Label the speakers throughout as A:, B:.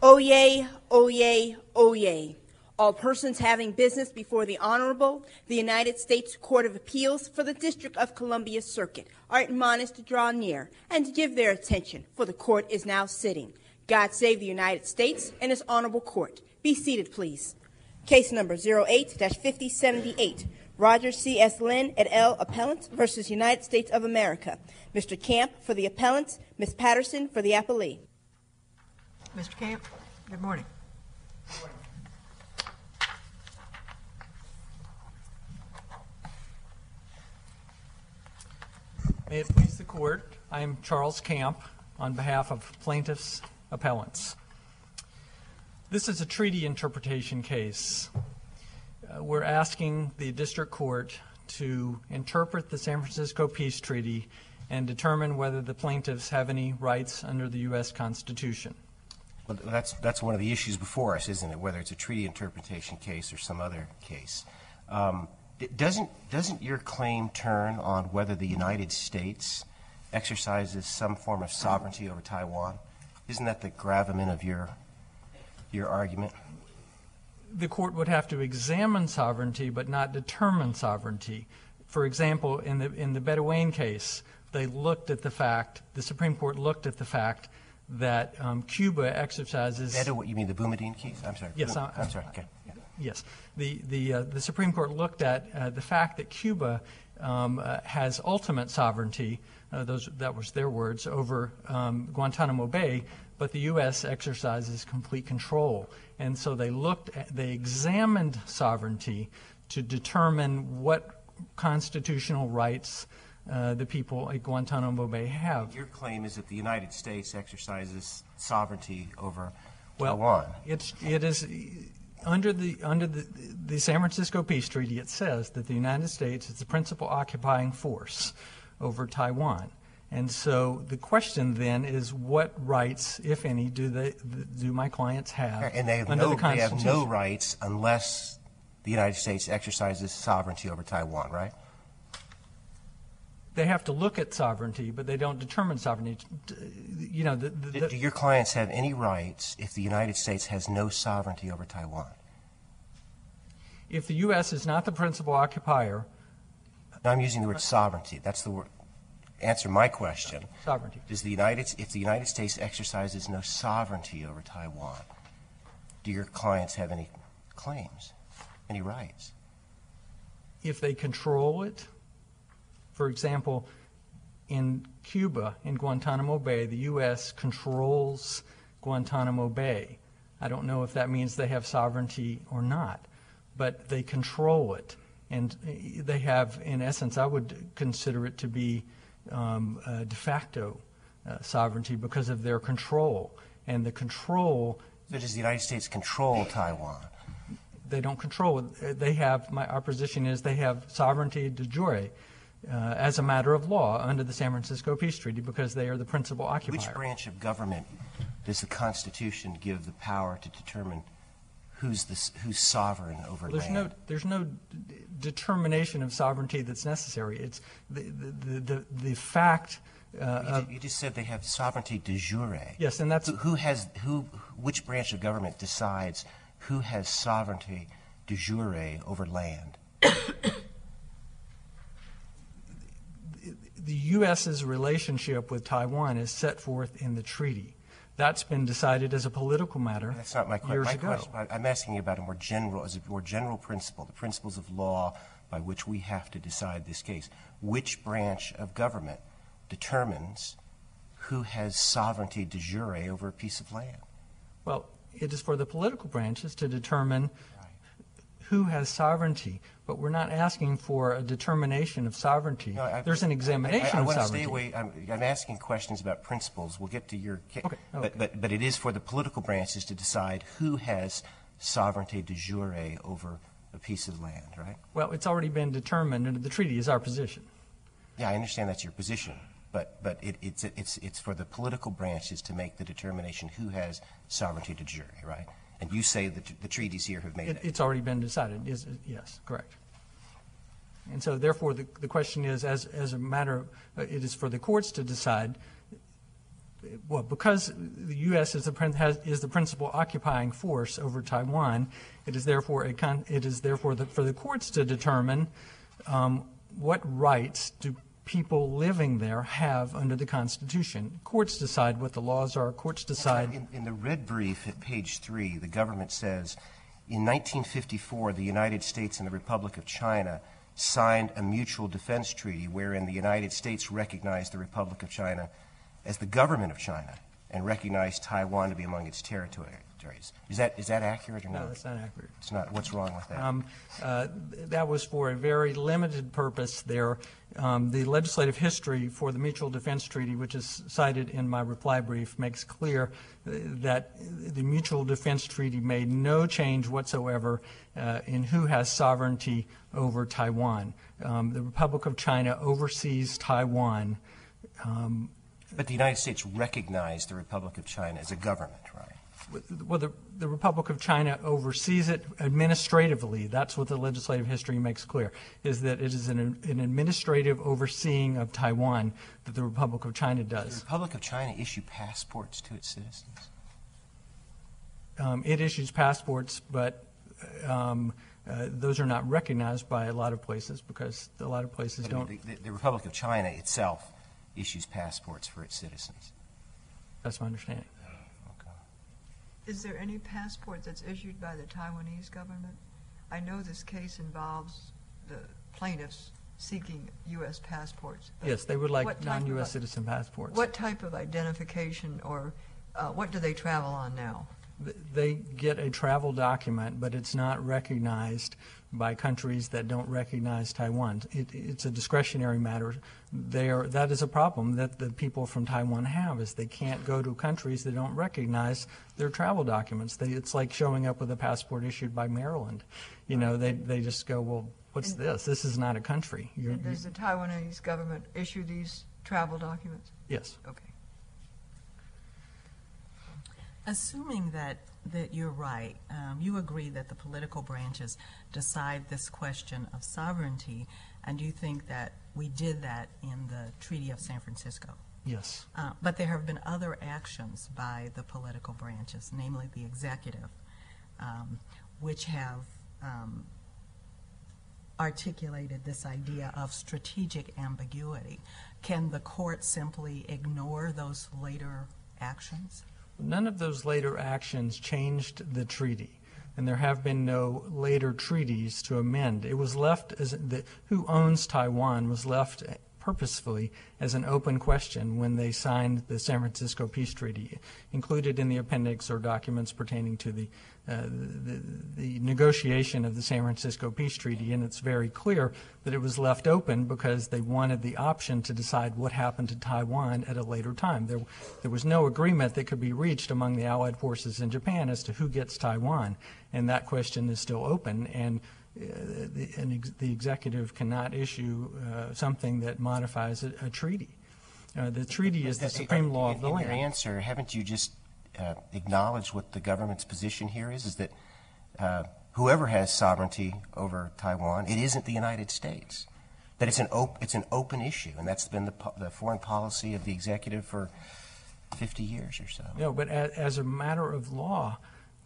A: Oyez, oyez, oyez. All persons having business before the Honorable, the United States Court of Appeals for the District of Columbia Circuit are admonished to draw near and to give their attention, for the court is now sitting. God save the United States and its honorable court. Be seated, please. Case number 08-5078, Roger C.S. Lynn et al. Appellant versus United States of America. Mr. Camp for the appellant, Ms. Patterson for the appellee.
B: Mr. Camp, good morning.
C: Good morning. May it please the court, I am Charles Camp on behalf of plaintiffs' appellants. This is a treaty interpretation case. We're asking the district court to interpret the San Francisco Peace Treaty and determine whether the plaintiffs have any rights under the U.S. Constitution.
D: Well, that's one of the issues before us, isn't it? Whether it's a treaty interpretation case or some other case. Doesn't your claim turn on whether the United States exercises some form of sovereignty over Taiwan? Isn't that the gravamen of your argument?
C: The court would have to examine sovereignty but not determine sovereignty. For example, in the Bedouin case, they looked at the fact, the Supreme Court looked at the fact that Cuba exercises.
D: You mean the Boumediene case? I'm sorry.
C: Yes,
D: I'm sorry. Okay.
C: Yes, the Supreme Court looked at the fact that Cuba has ultimate sovereignty. That was their words, over Guantanamo Bay, but the U.S. exercises complete control. And so they examined sovereignty to determine what constitutional rights the people at Guantanamo Bay have.
D: Your claim is that the United States exercises sovereignty over
C: Taiwan.
D: Well,
C: it is under the San Francisco Peace Treaty. It says that the United States is the principal occupying force over Taiwan. And so the question then is, what rights, if any, do my clients have
D: and they have
C: under the Constitution?
D: They have no rights unless the United States exercises sovereignty over Taiwan, right?
C: They have to look at sovereignty, but they don't determine sovereignty. You know,
D: do your clients have any rights if the United States has no sovereignty over Taiwan?
C: If the U.S. is not the principal occupier.
D: No, I'm using the word sovereignty. That's the word. Answer my question.
C: Sovereignty.
D: If the United States exercises no sovereignty over Taiwan, do your clients have any claims, any rights?
C: If they control it, for example, in Cuba, in Guantanamo Bay, the U.S. controls Guantanamo Bay. I don't know if that means they have sovereignty or not, but they control it. And they have, in essence, I would consider it to be de facto sovereignty because of their control. And the control...
D: So does the United States control Taiwan?
C: They don't control it. They have, our position is they have sovereignty de jure as a matter of law under the San Francisco Peace Treaty because they are the principal occupier.
D: Which branch of government does the Constitution give the power to determine who's sovereign over land?
C: There's no determination of sovereignty that's necessary. It's the fact.
D: You just said they have sovereignty de jure.
C: Yes, and that's
D: which branch of government decides who has sovereignty de jure over land?
C: The U.S.'s relationship with Taiwan is set forth in the treaty. That's been decided as a political matter.
D: That's not my question.
C: Years ago.
D: I'm asking you about a more general principle, the principles of law by which we have to decide this case. Which branch of government determines who has sovereignty de jure over a piece of land?
C: Well, it is for the political branches to determine who has sovereignty, but we're not asking for a determination of sovereignty. No, there's an examination of sovereignty. I want to stay away.
D: I'm asking questions about principles. We'll get to your case.
C: Okay.
D: But it is for the political branches to decide who has sovereignty de jure over a piece of land, right?
C: Well, it's already been determined, and the treaty is our position.
D: Yeah, I understand that's your position, but it's for the political branches to make the determination who has sovereignty de jure, right? And you say that the treaties here have made it.
C: It's already been decided. Yes, correct. And so, therefore, the question is, as a matter of, it is for the courts to decide well, because the U.S. is the principal occupying force over Taiwan, it is therefore for the courts to determine what rights do people living there have under the Constitution. Courts decide what the laws are. Courts decide.
D: In the red brief at page 3, the government says, in 1954, the United States and the Republic of China signed a mutual defense treaty wherein the United States recognized the Republic of China as the government of China and recognized Taiwan to be among its territories. Is that accurate or not?
C: No, that's not accurate.
D: It's not. What's wrong with that?
C: That was for a very limited purpose there. The legislative history for the Mutual Defense Treaty, which is cited in my reply brief, makes clear that the Mutual Defense Treaty made no change whatsoever in who has sovereignty over Taiwan. The Republic of China oversees Taiwan.
D: But the United States recognized the Republic of China as a government, right?
C: Well, the Republic of China oversees it administratively. That's what the legislative history makes clear, is that it is an administrative overseeing of Taiwan that the Republic of China does.
D: Does the Republic of China issue passports to its citizens?
C: It issues passports, but those are not recognized by a lot of places because a lot of places don't.
D: The Republic of China itself issues passports for its citizens.
C: That's my understanding.
B: Is there any passport that's issued by the Taiwanese government? I know this case involves the plaintiffs seeking U.S. passports.
C: Yes, they would like non-U.S. citizen passports.
B: What type of identification or what do they travel on now?
C: They get a travel document, but it's not recognized by countries that don't recognize Taiwan. It's a discretionary matter. That is a problem that the people from Taiwan have, is they can't go to countries that don't recognize their travel documents. It's like showing up with a passport issued by Maryland. You know, they just go, well, what's this? This is not a country.
B: Does the Taiwanese government issue these travel documents?
C: Yes.
B: Okay.
E: Assuming that you're right, you agree that the political branches decide this question of sovereignty, and you think that we did that in the Treaty of San Francisco.
C: Yes.
E: But there have been other actions by the political branches, namely the executive, which have articulated this idea of strategic ambiguity. Can the court simply ignore those later actions?
C: None of those later actions changed the treaty, and there have been no later treaties to amend. It was left as who owns Taiwan was left purposefully as an open question when they signed the San Francisco Peace Treaty. Included in the appendix are documents pertaining to the negotiation of the San Francisco Peace Treaty, and it's very clear that it was left open because they wanted the option to decide what happened to Taiwan at a later time. There was no agreement that could be reached among the Allied forces in Japan as to who gets Taiwan, and that question is still open, and the executive cannot issue something that modifies a treaty. The treaty is the supreme law of the land.
D: In your answer, haven't you just acknowledged what the government's position here is that whoever has sovereignty over Taiwan, it isn't the United States, that it's an open issue, and that's been the foreign policy of the executive for 50 years or so.
C: No, but as a matter of law,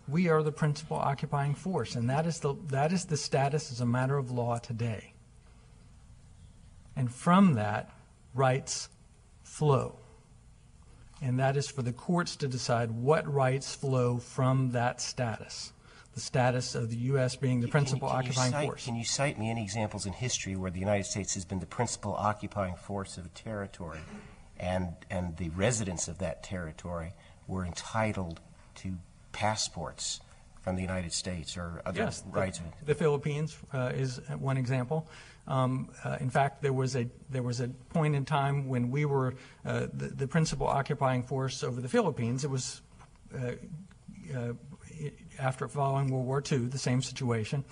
C: we are the principal occupying force, and that is the status as a matter of law today. And from that, rights flow. And that is for the courts to decide what rights flow from that status, the status of the U.S. being the principal occupying force.
D: Can you cite me any examples in history where the United States has been the principal occupying force of a territory and the residents of that territory were entitled to passports from the United States or other rights?
C: The Philippines is one example. In fact, there was a point in time when we were the principal occupying force over the Philippines. It was after following World War II, the same situation.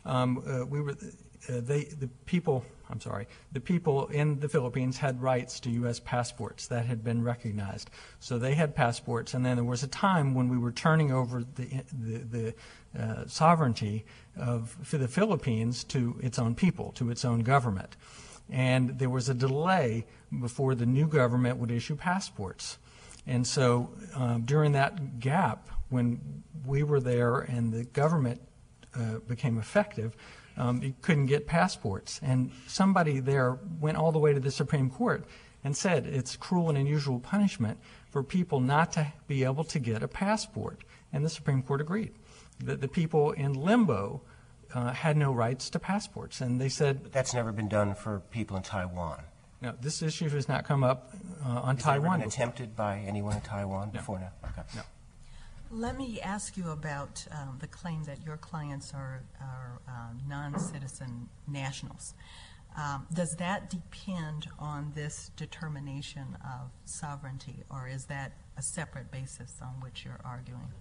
C: The people in the Philippines had rights to U.S. passports that had been recognized. So they had passports, and then there was a time when we were turning over the sovereignty for the Philippines to its own people, to its own government. And there was a delay before the new government would issue passports. And so during that gap, when we were there and the government became effective, you couldn't get passports. And somebody there went all the way to the Supreme Court and said it's cruel and unusual punishment for people not to be able to get a passport. And the Supreme Court agreed that the people in limbo had no rights to passports. And they said...
D: But that's never been done for people in Taiwan.
C: No, this issue has not come up on Taiwan.
D: Has it ever been attempted by anyone in Taiwan before now? Okay.
C: No.
E: Let me ask you about the claim that your clients are non-citizen nationals. Does that depend on this determination of sovereignty, or is that a separate basis on which you're arguing?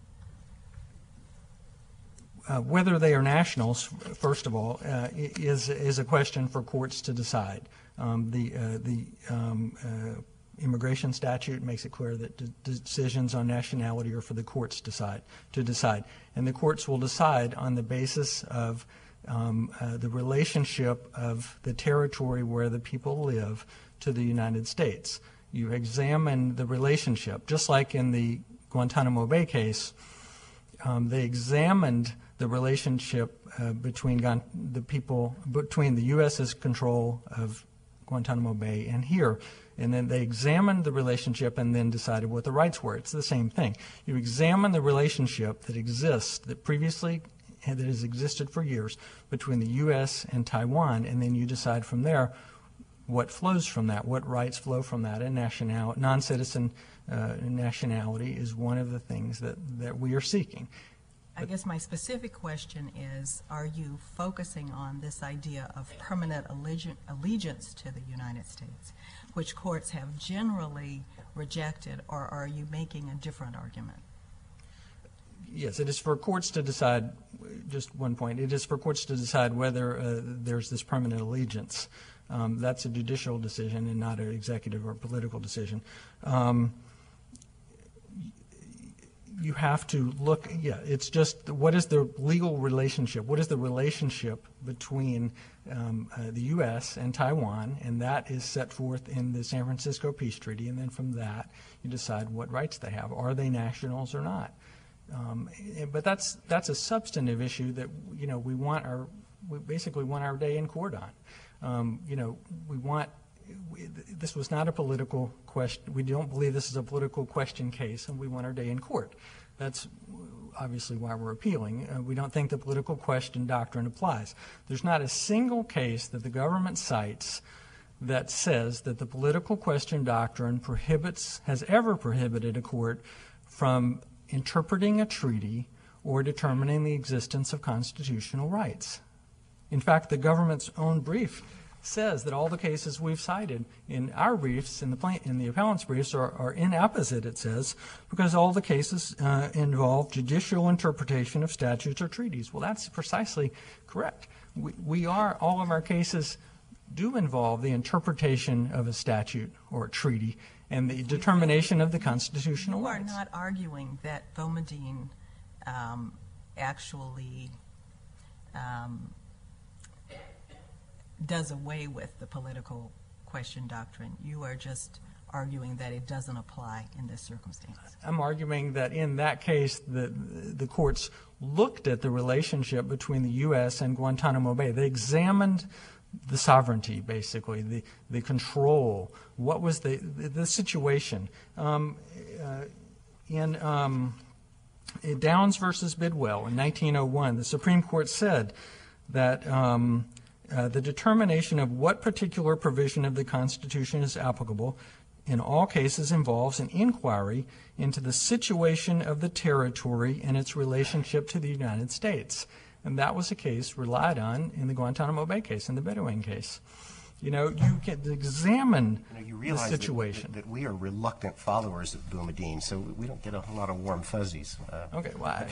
C: Whether they are nationals, first of all, is a question for courts to decide. The immigration statute makes it clear that decisions on nationality are for the courts to decide. And the courts will decide on the basis of the relationship of the territory where the people live to the United States. You examine the relationship, just like in the Guantanamo Bay case. They examined the relationship between the U.S.'s control of Guantanamo Bay and here, and then they examined the relationship and then decided what the rights were. It's the same thing. You examine the relationship that exists, that has existed for years between the U.S. and Taiwan, and then you decide from there what flows from that, what rights flow from that, and non-citizen nationality is one of the things that we are seeking.
E: I guess my specific question is, are you focusing on this idea of permanent allegiance to the United States, which courts have generally rejected, or are you making a different argument?
C: Yes, it is for courts to decide, just one point, it is for courts to decide whether there's this permanent allegiance. That's a judicial decision and not an executive or political decision. You have to look, it's just what is the legal relationship? What is the relationship between the U.S. and Taiwan? And that is set forth in the San Francisco Peace Treaty. And then from that, you decide what rights they have. Are they nationals or not? But that's a substantive issue that, we basically want our day in court on. This was not a political question. We don't believe this is a political question case, and we want our day in court. That's obviously why we're appealing. We don't think the political question doctrine applies. There's not a single case that the government cites that says that the political question doctrine has ever prohibited a court from interpreting a treaty or determining the existence of constitutional rights. In fact, the government's own brief says that all the cases we've cited in our briefs, in the appellant's briefs, are inapposite, it says, because all the cases involve judicial interpretation of statutes or treaties. Well, that's precisely correct. All of our cases do involve the interpretation of a statute or a treaty and the determination of the constitutional rights.
E: You are not arguing that Boumediene actually does away with the political question doctrine. You are just arguing that it doesn't apply in this circumstance.
C: I'm arguing that in that case, the courts looked at the relationship between the U.S. and Guantanamo Bay. They examined the sovereignty, basically, the control. What was the situation? In Downs versus Bidwell in 1901, the Supreme Court said that the determination of what particular provision of the Constitution is applicable in all cases involves an inquiry into the situation of the territory and its relationship to the United States. And that was a case relied on in the Guantanamo Bay case, in the Bedouin case. You can examine the situation.
D: That we are reluctant followers of Boumediene, so we don't get a whole lot of warm fuzzies.
C: Okay, well,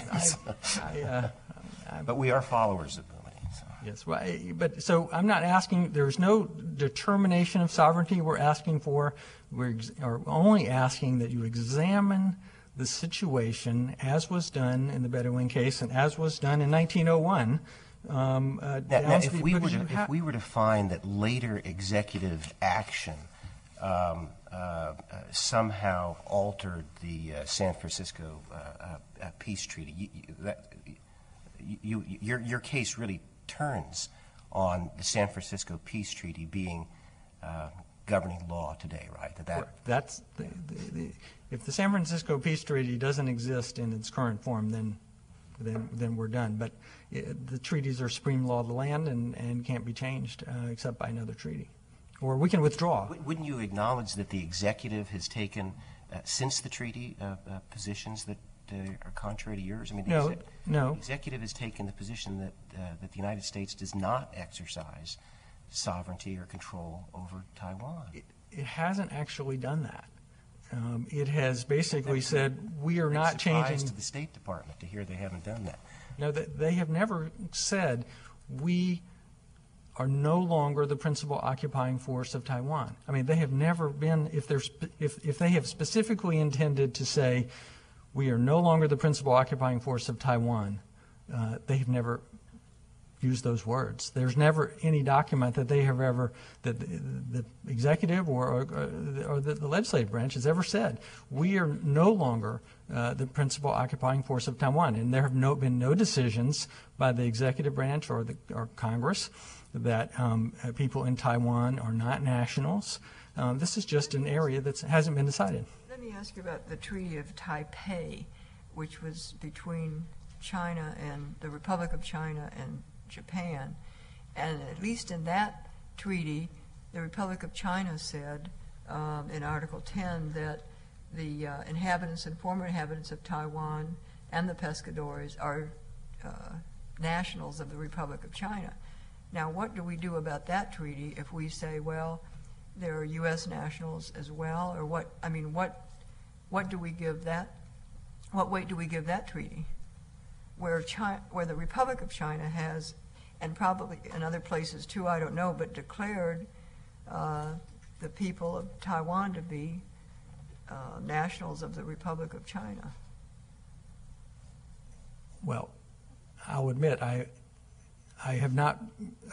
D: but we are followers of Boumediene.
C: Yes, but so I'm not asking, there's no determination of sovereignty we're asking for. We're only asking that you examine the situation as was done in the Bedouin case and as was done in 1901.
D: Now, if we were to find that later executive action somehow altered the San Francisco peace treaty. Your case really turns on the San Francisco peace treaty being governing law today, right?
C: That's if the San Francisco peace treaty doesn't exist in its current form, then we're done. But the treaties are supreme law of the land and can't be changed except by another treaty. Or we can withdraw.
D: Wouldn't you acknowledge that the executive has taken, since the treaty, positions that are contrary to yours? I mean, the executive has taken the position that the United States does not exercise sovereignty or control over Taiwan.
C: It hasn't actually done that. It has basically said we are not changing.
D: To the State Department to hear they haven't done that. No,
C: they have never said we are no longer the principal occupying force of Taiwan. I mean, they have never been. If they have specifically intended to say we are no longer the principal occupying force of Taiwan, they have never used those words. There's never any document that they have ever, that the executive or the legislative branch has ever said, we are no longer the principal occupying force of Taiwan. And there have been no decisions by the executive branch or Congress that people in Taiwan are not nationals. This is just an area that hasn't been decided.
B: Let me ask you about the Treaty of Taipei, which was between China and the Republic of China and Japan, and at least in that treaty, the Republic of China said in Article 10 that the inhabitants and former inhabitants of Taiwan and the pescadores are nationals of the Republic of China. Now, what do we do about that treaty if we say, well, there are U.S. nationals as well, or what? I mean, what do we give that? What weight do we give that treaty? Where the Republic of China has, and probably in other places too, I don't know, but declared the people of Taiwan to be nationals of the Republic of China.
C: Well, I'll admit I have not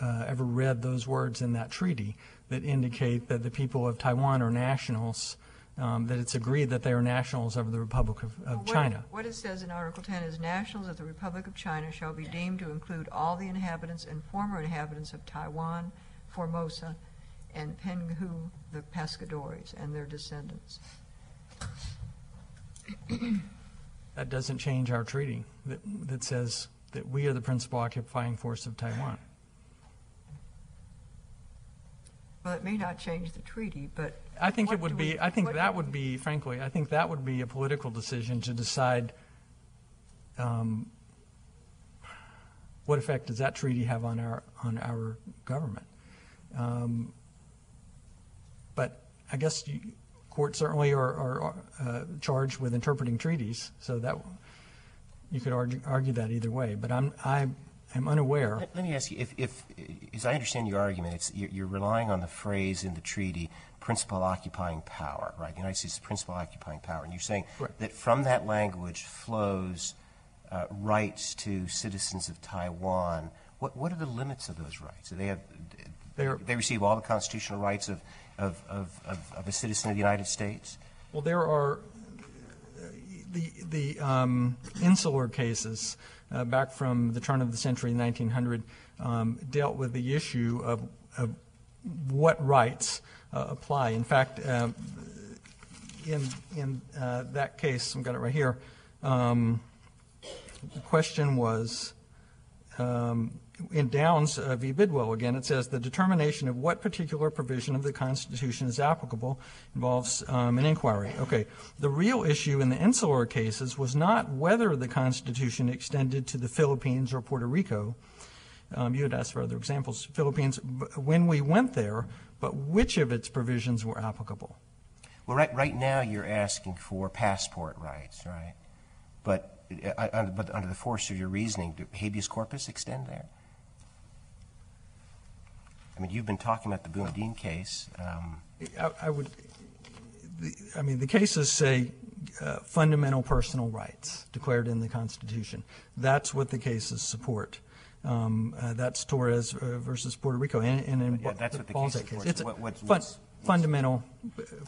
C: ever read those words in that treaty that indicate that the people of Taiwan are nationals, that it's agreed that they are nationals of the Republic of China.
B: What it says in Article 10 is nationals of the Republic of China shall be deemed to include all the inhabitants and former inhabitants of Taiwan, Formosa, and Penghu, the pescadores, and their descendants.
C: That doesn't change our treaty that says that we are the principal occupying force of Taiwan.
B: Well, it may not change the treaty, but
C: I think it would be. I think that would be, frankly, I think that would be a political decision to decide what effect does that treaty have on our government. But I guess courts certainly are charged with interpreting treaties, so that you could argue that either way. But I'm unaware.
D: Let me ask you, if as I understand your argument, you're relying on the phrase in the treaty, principal occupying power, right? The United States is principal occupying power. And you're saying that from that language flows rights to citizens of Taiwan. What are the limits of those rights? Do they receive all the constitutional rights of a citizen of the United States?
C: Well, there are the insular cases back from the turn of the century, 1900, dealt with the issue of what rights apply. In fact, in that case, I've got it right here, the question was, in Downs v. Bidwell, again, it says the determination of what particular provision of the Constitution is applicable involves an inquiry. Okay, the real issue in the insular cases was not whether the Constitution extended to the Philippines or Puerto Rico. You had asked for other examples, Philippines, when we went there, but which of its provisions were applicable?
D: Well, right now you're asking for passport rights, right? But under the force of your reasoning, do habeas corpus extend there? I mean, you've been talking about the Boonadine case.
C: The cases say fundamental personal rights declared in the Constitution. That's what the cases support. That's Torres versus Puerto Rico, and in
D: that's what the
C: Balzac
D: case
C: case.
D: supports.
C: fundamental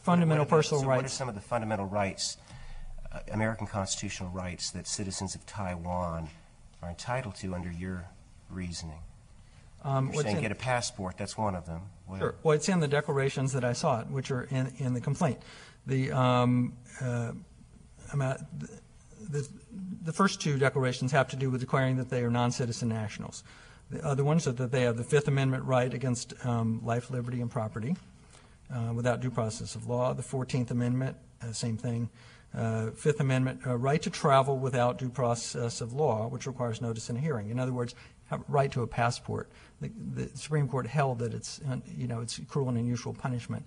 C: personal
D: What are
C: rights.
D: some of the fundamental rights, American constitutional rights, that citizens of Taiwan are entitled to under your reasoning? You're saying get a passport, that's one of them.
C: Sure. Well, it's in the declarations that I sought, which are in the complaint. The first two declarations have to do with declaring that they are non-citizen nationals. The other ones are that they have the Fifth Amendment right against life, liberty, and property without due process of law. The 14th Amendment, same thing. Fifth Amendment, right to travel without due process of law, which requires notice and hearing. In other words, have right to a passport. The Supreme Court held that it's cruel and unusual punishment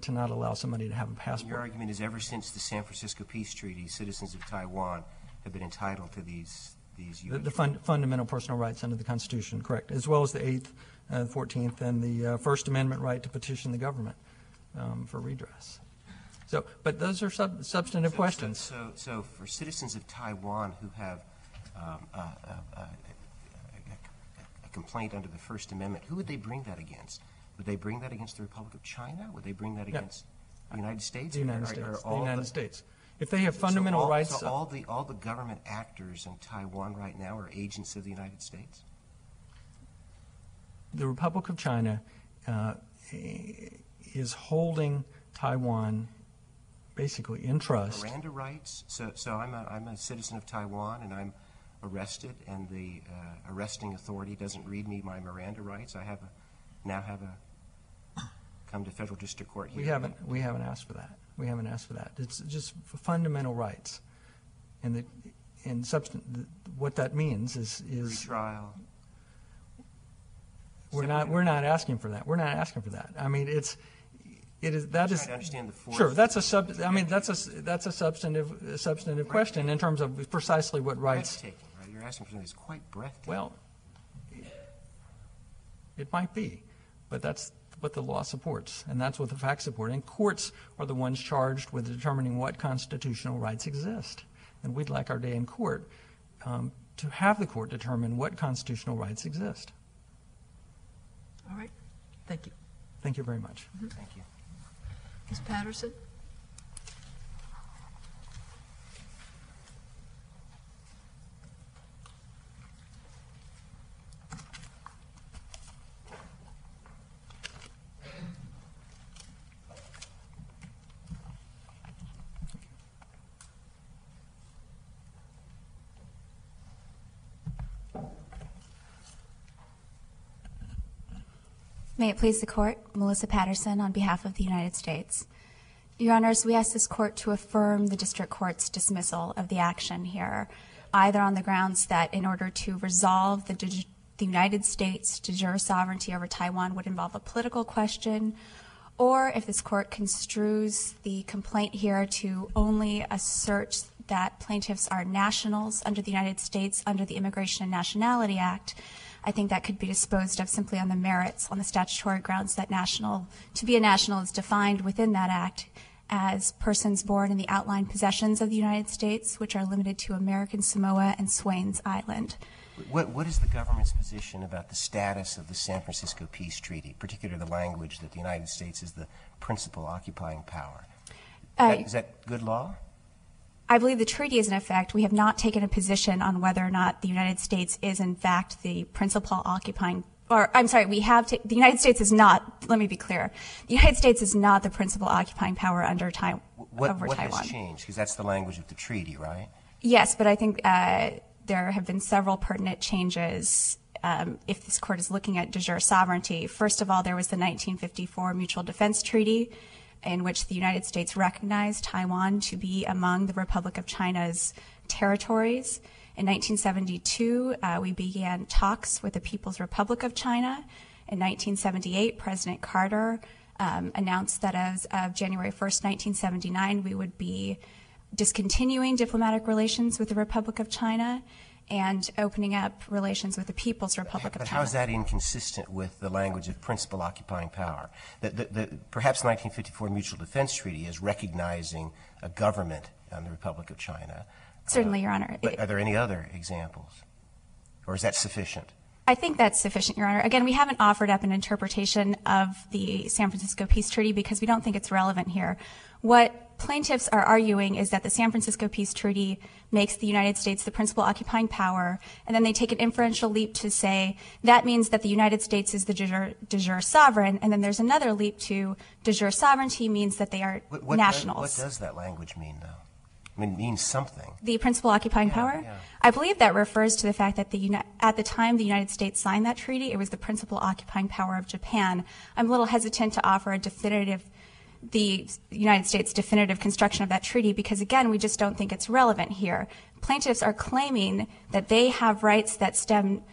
C: to not allow somebody to have a passport.
D: Your argument is ever since the San Francisco Peace Treaty, citizens of Taiwan have been entitled to these
C: The fundamental personal rights under the Constitution, correct, as well as the 8th, 14th, and the First Amendment right to petition the government for redress. So, but those are substantive questions.
D: So for citizens of Taiwan who have a complaint under the First Amendment, who would they bring that against? Would they bring that against the Republic of China? Would they bring that against the United States?
C: The United States. The United States. If they have fundamental rights.
D: So all the government actors in Taiwan right now are agents of the United States?
C: The Republic of China is holding Taiwan basically in trust.
D: Miranda rights. So I'm a citizen of Taiwan and I'm arrested, and the arresting authority doesn't read me my Miranda rights. I now have come to federal district court here.
C: We haven't asked for that. We haven't asked for that. It's just fundamental rights, and what that means is
D: retrial.
C: We're not asking for that. We're not asking for that. I mean, that is.
D: Trying to understand the force.
C: Sure, that's a substantive question in terms of precisely what rights.
D: Breathtaking, right? You're asking for something that's quite breathtaking.
C: Well, it might be, but that's what the law supports, and that's what the facts support. And courts are the ones charged with determining what constitutional rights exist. And we'd like our day in court to have the court determine what constitutional rights exist.
B: All right. Thank you.
C: Thank you very much.
B: Mm-hmm.
D: Thank you.
B: Ms. Patterson?
F: May it please the Court, Melissa Patterson on behalf of the United States. Your Honors, we ask this Court to affirm the District Court's dismissal of the action here, either on the grounds that in order to resolve the United States de jure sovereignty over Taiwan would involve a political question, or if this Court construes the complaint here to only assert that plaintiffs are nationals under the United States under the Immigration and Nationality Act, I think that could be disposed of simply on the merits, on the statutory grounds that to be a national is defined within that act as persons born in the outlying possessions of the United States, which are limited to American Samoa and Swains Island.
D: What is the government's position about the status of the San Francisco Peace Treaty, particularly the language that the United States is the principal occupying power? Is that good law?
F: I believe the treaty is in effect. We have not taken a position on whether or not the United States is in fact the principal occupying, or I'm sorry, the United States is not, let me be clear, the United States is not the principal occupying power over Taiwan.
D: What has changed? Because that's the language of the treaty, right?
F: Yes, but I think there have been several pertinent changes if this Court is looking at de jure sovereignty. First of all, there was the 1954 Mutual Defense Treaty, in which the United States recognized Taiwan to be among the Republic of China's territories. In 1972, we began talks with the People's Republic of China. In 1978, President Carter announced that as of January 1st, 1979, we would be discontinuing diplomatic relations with the Republic of China and opening up relations with the People's Republic of China.
D: But how is that inconsistent with the language of principal occupying power? Perhaps the 1954 Mutual Defense Treaty is recognizing a government in the Republic of China.
F: Certainly, Your Honor.
D: But are there any other examples? Or is that sufficient?
F: I think that's sufficient, Your Honor. Again, we haven't offered up an interpretation of the San Francisco Peace Treaty because we don't think it's relevant here. What plaintiffs are arguing is that the San Francisco Peace Treaty makes the United States the principal occupying power, and then they take an inferential leap to say that means that the United States is the de jure sovereign, and then there's another leap to de jure sovereignty means that they are nationals.
D: What does that language mean, though? I mean, it means something.
F: The principal occupying power?
D: Yeah.
F: I believe that refers to the fact that at the time the United States signed that treaty, it was the principal occupying power of Japan. I'm a little hesitant to offer the United States definitive construction of that treaty because, again, we just don't think it's relevant here. Plaintiffs are claiming that they have rights that stem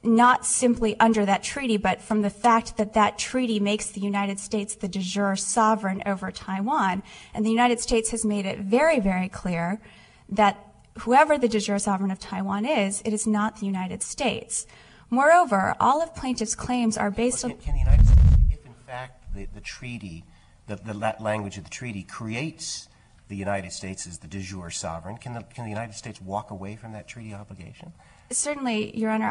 F: not simply under that treaty, but from the fact that that treaty makes the United States the de jure sovereign over Taiwan. And the United States has made it very, very clear that whoever the de jure sovereign of Taiwan is, it is not the United States. Moreover, all of plaintiffs' claims are based on...
D: Can the United States, if in fact the treaty, the language of the treaty creates the United States as the de jure sovereign, can the United States walk away from that treaty obligation?
F: Certainly, Your Honor,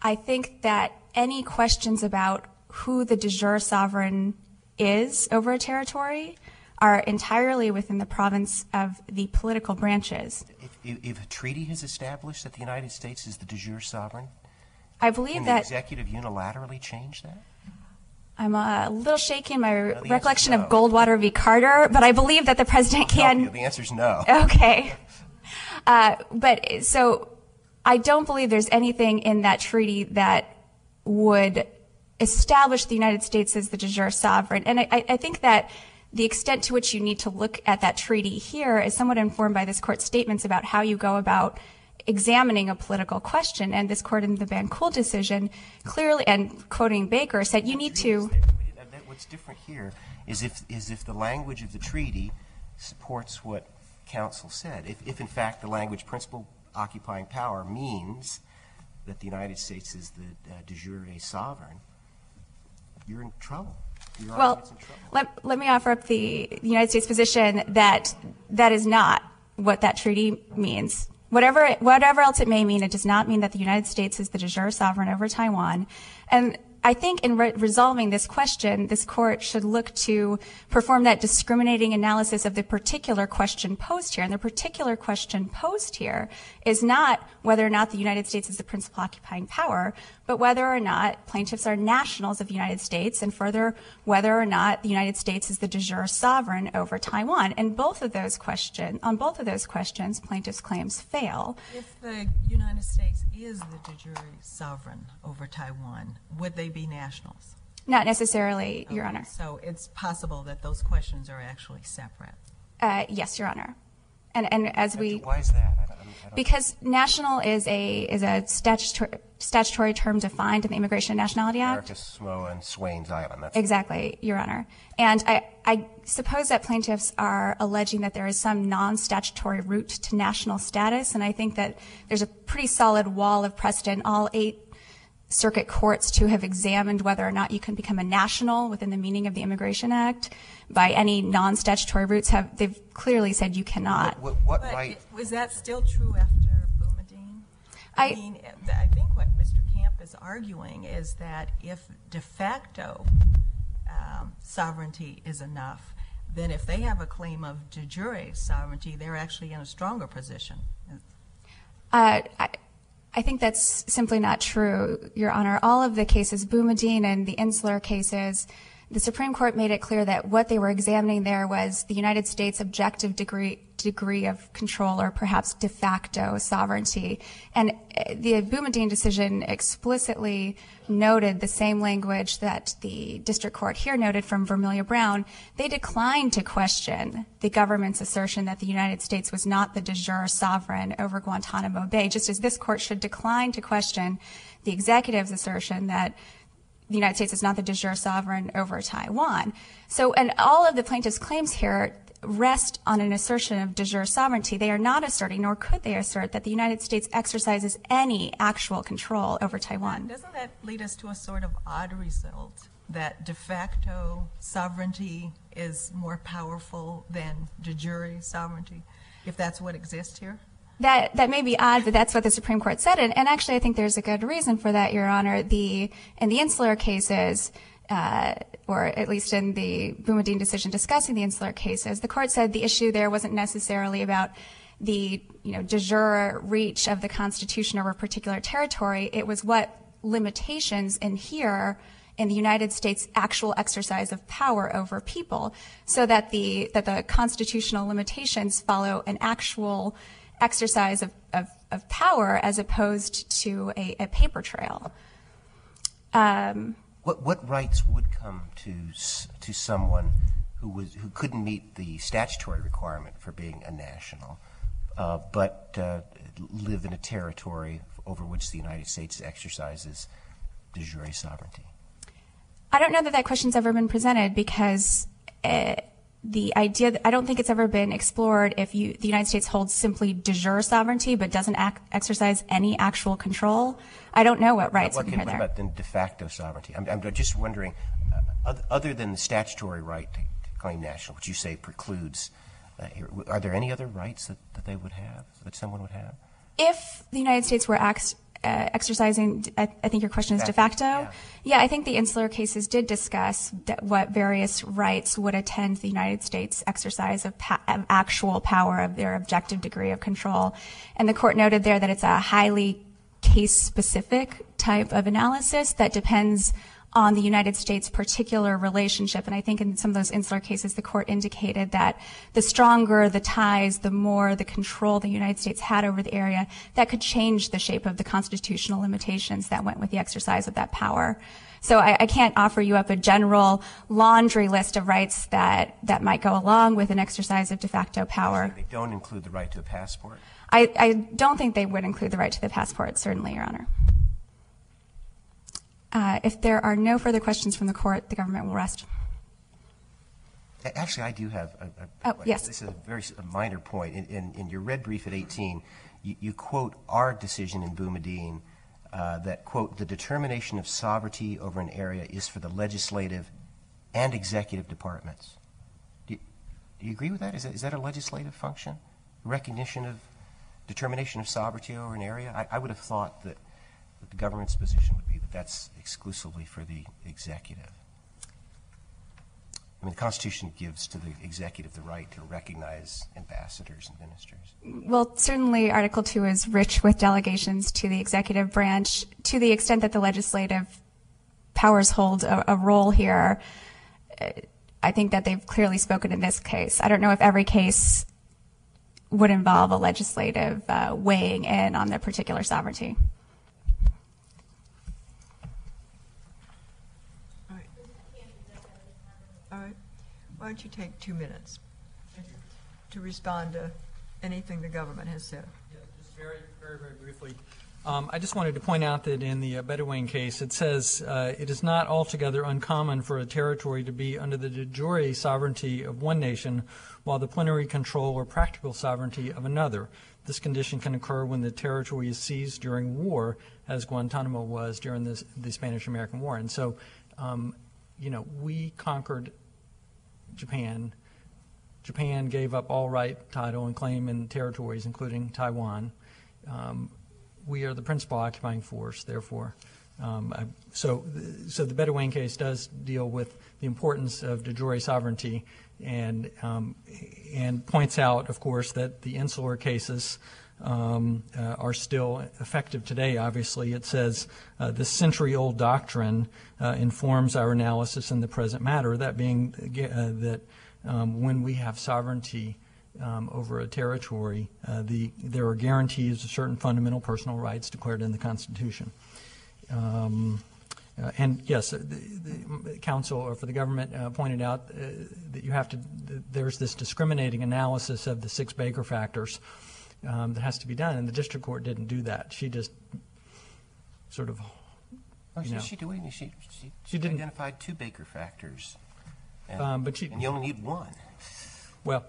F: I think that any questions about who the de jure sovereign is over a territory are entirely within the province of the political branches.
D: If a treaty has established that the United States is the de jure sovereign,
F: I believe
D: can the executive unilaterally change that?
F: I'm a little shaky in my recollection of Goldwater v. Carter, but I believe that the president can.
D: The answer is no.
F: Okay. But so I don't believe there's anything in that treaty that would establish the United States as the de jure sovereign. And I think that the extent to which you need to look at that treaty here is somewhat informed by this court's statements about how you go about examining a political question. And this court in the Bancool decision clearly, and quoting Baker, said you need to...
D: What's different here is if the language of the treaty supports what counsel said. If in fact the language principal occupying power means that the United States is the de jure sovereign, you're in trouble.
F: Well, let me offer up the United States position that that is not what that treaty means. Whatever else it may mean, it does not mean that the United States is the de jure sovereign over Taiwan. And I think in resolving this question, this court should look to perform that discriminating analysis of the particular question posed here. And the particular question posed here is not whether or not the United States is the principal occupying power, but whether or not plaintiffs are nationals of the United States, and further, whether or not the United States is the de jure sovereign over Taiwan. And on both of those questions, plaintiffs' claims fail.
E: If the United States is the de jure sovereign over Taiwan, would they be nationals?
F: Not necessarily, Your Honor.
E: So it's possible that those questions are actually separate.
F: Yes, Your Honor. And as we...
D: Why is that? I don't
F: because national is a statutory term defined in the Immigration and Nationality Act.
D: America, Samoa, and Swains Island. That's
F: exactly, Your Honor. And I suppose that plaintiffs are alleging that there is some non-statutory route to national status, and I think that there's a pretty solid wall of precedent. All 8 circuit courts to have examined whether or not you can become a national within the meaning of the Immigration Act by any non-statutory routes they've clearly said you cannot.
D: What
E: but
D: right?
E: Was that still true after Boumediene? I think what Mr. Camp is arguing is that if de facto sovereignty is enough, then if they have a claim of de jure sovereignty, they're actually in a stronger position.
F: I think that's simply not true, Your Honor. All of the cases, Boumediene and the Insular cases, the Supreme Court made it clear that what they were examining there was the United States' objective degree of control, or perhaps de facto sovereignty. And the Boumediene decision explicitly noted the same language that the district court here noted from Vermillion Brown. They declined to question the government's assertion that the United States was not the de jure sovereign over Guantanamo Bay, just as this court should decline to question the executive's assertion that the United States is not the de jure sovereign over Taiwan. So, and all of the plaintiffs' claims here rest on an assertion of de jure sovereignty. They are not asserting, nor could they assert, that the United States exercises any actual control over Taiwan.
E: Doesn't that lead us to a sort of odd result, that de facto sovereignty is more powerful than de jure sovereignty, if that's what exists here?
F: That may be odd, but that's what the Supreme Court said. And actually, I think there's a good reason for that, Your Honor. In the insular cases, or at least in the Boumediene decision discussing the insular cases, the court said the issue there wasn't necessarily about the de jure reach of the Constitution over a particular territory. It was what limitations inhere in the United States' actual exercise of power over people, so that the constitutional limitations follow an actual exercise of power as opposed to a paper trail.
D: What rights would come to someone who couldn't meet the statutory requirement for being a national, but live in a territory over which the United States exercises de jure sovereignty?
F: I don't know that that question's ever been presented, because the idea I don't think it's ever been explored if the United States holds simply de jure sovereignty but doesn't exercise any actual control. I don't know what rights would be there.
D: What about then de facto sovereignty? I'm just wondering, other than the statutory right to claim national, which you say precludes, are there any other rights that they would have, that someone would have?
F: If the United States were exercising, I think your question is de facto. Yeah, I think the insular cases did discuss what various rights would attend the United States exercise of actual power, of their objective degree of control. And the court noted there that it's a highly case-specific type of analysis that depends on the United States' particular relationship. And I think in some of those insular cases, the court indicated that the stronger the ties, the more the control the United States had over the area, that could change the shape of the constitutional limitations that went with the exercise of that power. So I can't offer you up a general laundry list of rights that might go along with an exercise of de facto power.
D: They don't include the right to a passport?
F: I don't think they would include the right to the passport, certainly, Your Honor. If there are no further questions from the court, the government will rest.
D: Actually, I do have
F: yes.
D: This is a minor point. In your red brief at 18, you quote our decision in Boumediene that, quote, the determination of sovereignty over an area is for the legislative and executive departments. Do you agree with that? Is that a legislative function? Recognition of determination of sovereignty over an area? I would have thought that the government's position would be that that's exclusively for the executive. I mean, the Constitution gives to the executive the right to recognize ambassadors and ministers.
F: Well, certainly Article 2 is rich with delegations to the executive branch. To the extent that the legislative powers hold a role here, I think that they've clearly spoken in this case. I don't know if every case would involve a legislative weighing in on their particular sovereignty.
B: All right. Why don't you take 2 minutes to respond to anything the government has said?
C: Yeah, just very, very, very briefly. I just wanted to point out that in the Bedouin case, it says it is not altogether uncommon for a territory to be under the de jure sovereignty of one nation while the plenary control or practical sovereignty of another. This condition can occur when the territory is seized during war, as Guantanamo was during the Spanish-American War. And so, we conquered Japan. Japan gave up all right, title, and claim in territories, including Taiwan. We are the principal occupying force, therefore. So the Bedouin case does deal with the importance of de jure sovereignty and points out, of course, that the insular cases are still effective today. Obviously, it says this century-old doctrine informs our analysis in the present matter, that being that when we have sovereignty over a territory, there are guarantees of certain fundamental personal rights declared in the Constitution. And yes, the counsel for the government pointed out that there's this discriminating analysis of the 6 Baker factors that has to be done, and the district court didn't do that. She just sort of,
D: She didn't identified 2 Baker factors, and you only need 1.
C: Well,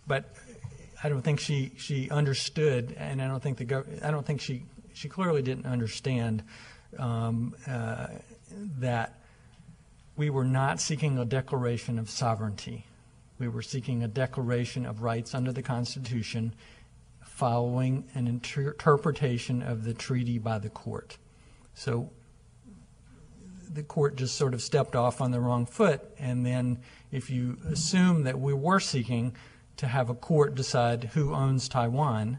C: but I don't think she understood, and I don't think she clearly didn't understand that we were not seeking a declaration of sovereignty. We were seeking a declaration of rights under the Constitution following an interpretation of the treaty by the court. So the court just sort of stepped off on the wrong foot, and then if you assume that we were seeking to have a court decide who owns Taiwan,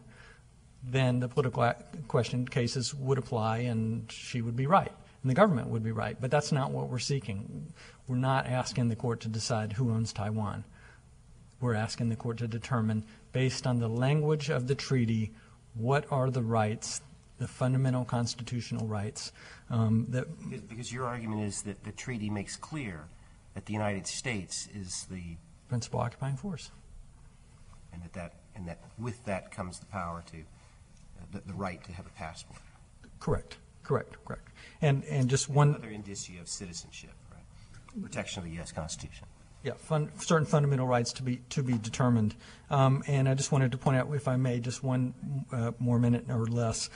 C: then the political question cases would apply and she would be right and the government would be right. But that's not what we're seeking. We're not asking the court to decide who owns Taiwan. We're asking the court to determine, based on the language of the treaty, what are the rights, the fundamental constitutional rights
D: Because your argument is that the treaty makes clear that the United States is the
C: principal occupying force.
D: And that with that comes the power to the right to have a passport.
C: Correct. And just one
D: other indicia of citizenship, right? Protection of the U.S. Constitution.
C: Yeah, certain fundamental rights to be determined. And I just wanted to point out, if I may, just one more minute or less,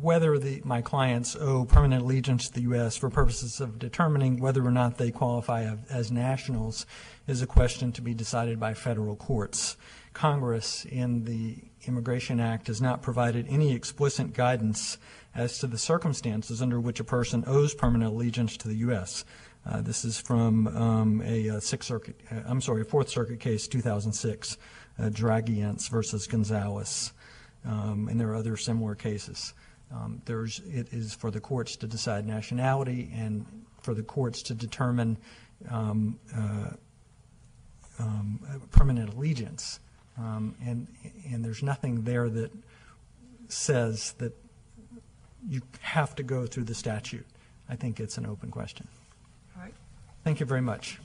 C: whether my clients owe permanent allegiance to the U.S. for purposes of determining whether or not they qualify as nationals is a question to be decided by federal courts. Congress, in the Immigration Act, has not provided any explicit guidance as to the circumstances under which a person owes permanent allegiance to the U.S. This is from a Fourth Circuit case, 2006, Dragients versus Gonzalez, and there are other similar cases. It is for the courts to decide nationality and for the courts to determine permanent allegiance. And there's nothing there that says that you have to go through the statute. I think it's an open question.
B: All right.
C: Thank you very much.